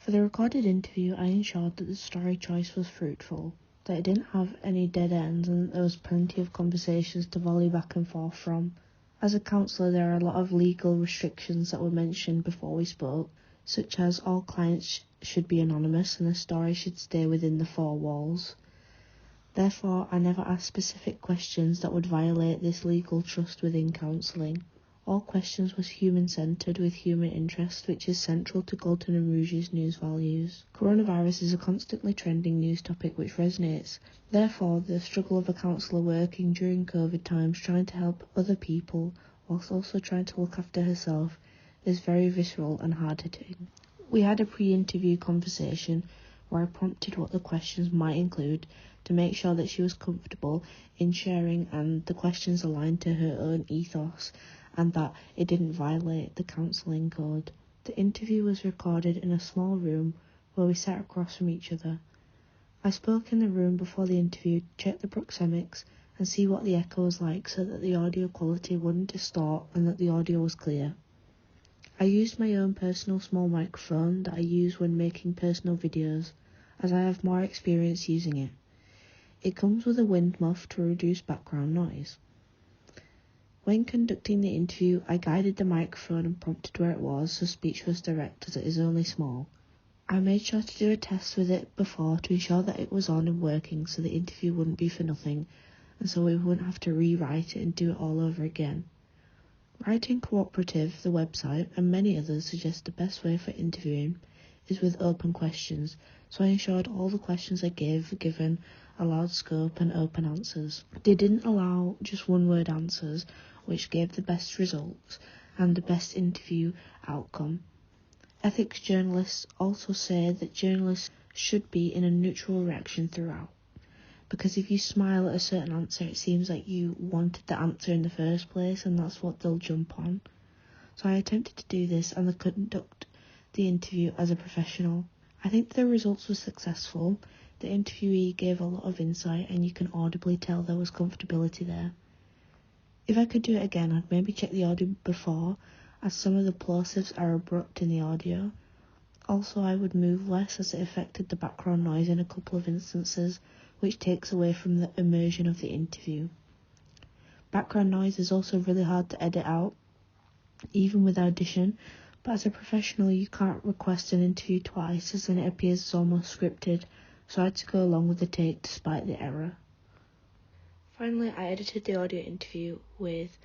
For the recorded interview, I ensured that the story choice was fruitful, that it didn't have any dead ends, and that there was plenty of conversations to volley back and forth from. As a counsellor, there are a lot of legal restrictions that were mentioned before we spoke, such as all clients should be anonymous and the story should stay within the four walls. Therefore, I never asked specific questions that would violate this legal trust within counselling. All questions was human-centred with human interest, which is central to Galton & Rouge's news values. Coronavirus is a constantly trending news topic which resonates. Therefore, the struggle of a counsellor working during COVID times trying to help other people whilst also trying to look after herself is very visceral and hard-hitting. We had a pre-interview conversation where I prompted what the questions might include to make sure that she was comfortable in sharing and the questions aligned to her own ethos and that it didn't violate the counselling code. The interview was recorded in a small room where we sat across from each other. I spoke in the room before the interview, checked the proxemics and see what the echo was like so that the audio quality wouldn't distort and that the audio was clear. I used my own personal small microphone that I use when making personal videos, as I have more experience using it. It comes with a wind muff to reduce background noise. When conducting the interview, I guided the microphone and prompted where it was so speech was direct as it is only small. I made sure to do a test with it before to ensure that it was on and working so the interview wouldn't be for nothing and so we wouldn't have to rewrite it and do it all over again. Writing Cooperative, the website, and many others suggest the best way for interviewing is with open questions, so I ensured all the questions I gave were given allowed scope and open answers. They didn't allow just one-word answers, which gave the best results and the best interview outcome. Ethics journalists also say that journalists should be in a neutral reaction throughout, because if you smile at a certain answer, it seems like you wanted the answer in the first place, and that's what they'll jump on. So I attempted to do this and conduct the interview as a professional. I think the results were successful. The interviewee gave a lot of insight, and you can audibly tell there was comfortability there. If I could do it again, I'd maybe check the audio before, as some of the plosives are abrupt in the audio. Also, I would move less as it affected the background noise in a couple of instances, which takes away from the immersion of the interview. Background noise is also really hard to edit out, even with Audition, but as a professional you can't request an interview twice as then it appears as almost scripted, so I had to go along with the take despite the error. Finally, I edited the audio interview with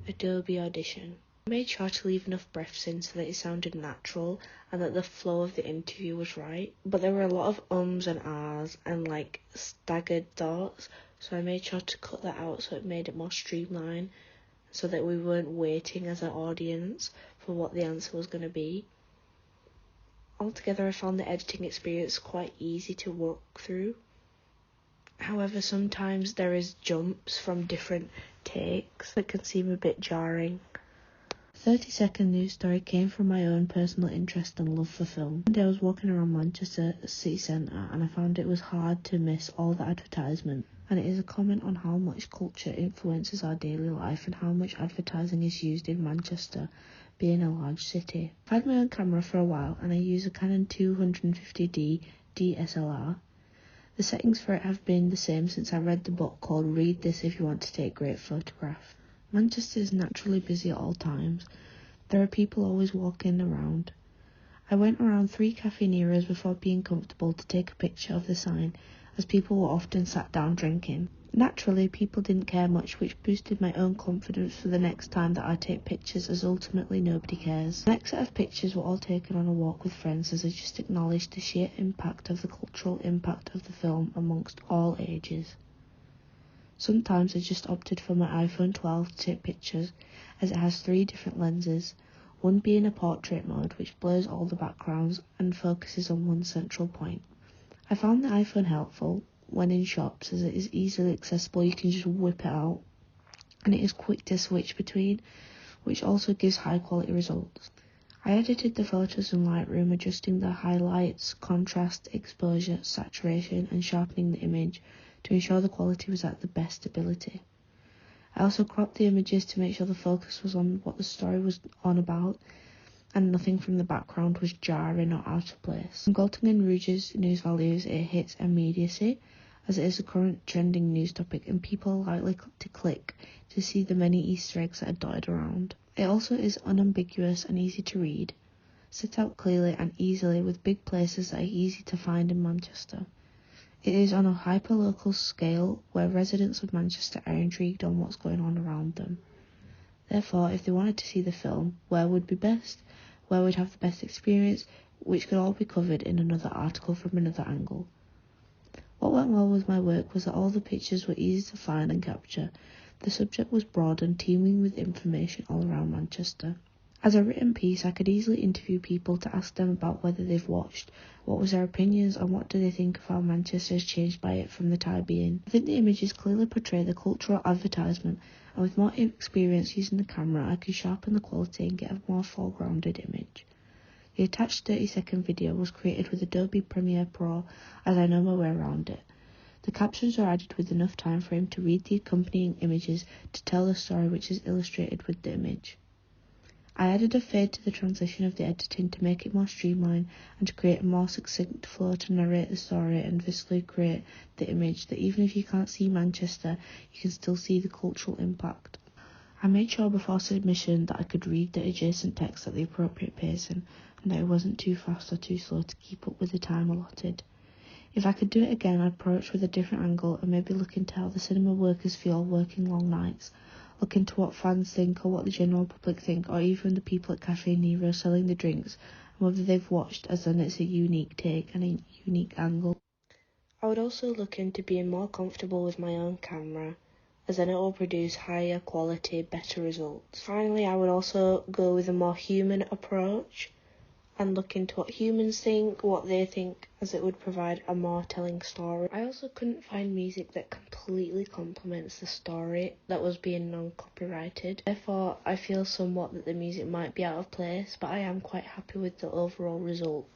Adobe Audition. I made sure to leave enough breaths in so that it sounded natural and that the flow of the interview was right, but there were a lot of ums and ahs and staggered thoughts, so I made sure to cut that out so it made it more streamlined so that we weren't waiting as an audience for what the answer was going to be. Altogether, I found the editing experience quite easy to work through. However, sometimes there is jumps from different takes that can seem a bit jarring. The 30-second news story came from my own personal interest and love for film. One day I was walking around Manchester city centre and I found it was hard to miss all the advertisement, and it is a comment on how much culture influences our daily life and how much advertising is used in Manchester, being a large city. I've had my own camera for a while and I use a Canon 250D DSLR. The settings for it have been the same since I read the book called Read This If You Want to Take Great Photographs. Manchester is naturally busy at all times. There are people always walking around. I went around 3 Caffè Neros before being comfortable to take a picture of the sign, as people were often sat down drinking. Naturally, people didn't care much, which boosted my own confidence for the next time that I take pictures, as ultimately nobody cares. The next set of pictures were all taken on a walk with friends, as I just acknowledged the sheer impact of the cultural impact of the film amongst all ages. Sometimes I just opted for my iPhone 12 to take pictures, as it has 3 different lenses, one being a portrait mode which blurs all the backgrounds and focuses on one central point. I found the iPhone helpful when in shops, as it is easily accessible. You can just whip it out and it is quick to switch between, which also gives high quality results. I edited the photos in Lightroom, adjusting the highlights, contrast, exposure, saturation and sharpening the image to ensure the quality was at the best ability. I also cropped the images to make sure the focus was on what the story was on about, and nothing from the background was jarring or out of place. Galting and Rouge's news values, it hits immediacy, as it is a current trending news topic and people are likely to click to see the many Easter eggs that are dotted around. It also is unambiguous and easy to read, set out clearly and easily with big places that are easy to find in Manchester. It is on a hyper-local scale where residents of Manchester are intrigued on what's going on around them. Therefore, if they wanted to see the film, where would be best, where would have the best experience, which could all be covered in another article from another angle. What went well with my work was that all the pictures were easy to find and capture. The subject was broad and teeming with information all around Manchester. As a written piece, I could easily interview people to ask them about whether they've watched, what was their opinions, and what do they think of how Manchester has changed by it from the time being. I think the images clearly portray the cultural advertisement, and with more experience using the camera, I could sharpen the quality and get a more foregrounded image. The attached 30-second video was created with Adobe Premiere Pro, as I know my way around it. The captions are added with enough time frame to read the accompanying images to tell the story which is illustrated with the image. I added a fade to the transition of the editing to make it more streamlined and to create a more succinct flow to narrate the story and visually create the image that even if you can't see Manchester, you can still see the cultural impact. I made sure before submission that I could read the adjacent text at the appropriate pacing and that it wasn't too fast or too slow to keep up with the time allotted. If I could do it again, I'd approach with a different angle and maybe look into how the cinema workers feel working long nights, look into what fans think or what the general public think, or even the people at Cafe Nero selling the drinks, and whether they've watched, as then it's a unique take and a unique angle. I would also look into being more comfortable with my own camera, as then it will produce higher quality, better results. Finally, I would also go with a more human approach and look into what humans think, what they think, as it would provide a more telling story. I also couldn't find music that completely complements the story that was being non-copyrighted. Therefore, I feel somewhat that the music might be out of place, but I am quite happy with the overall result.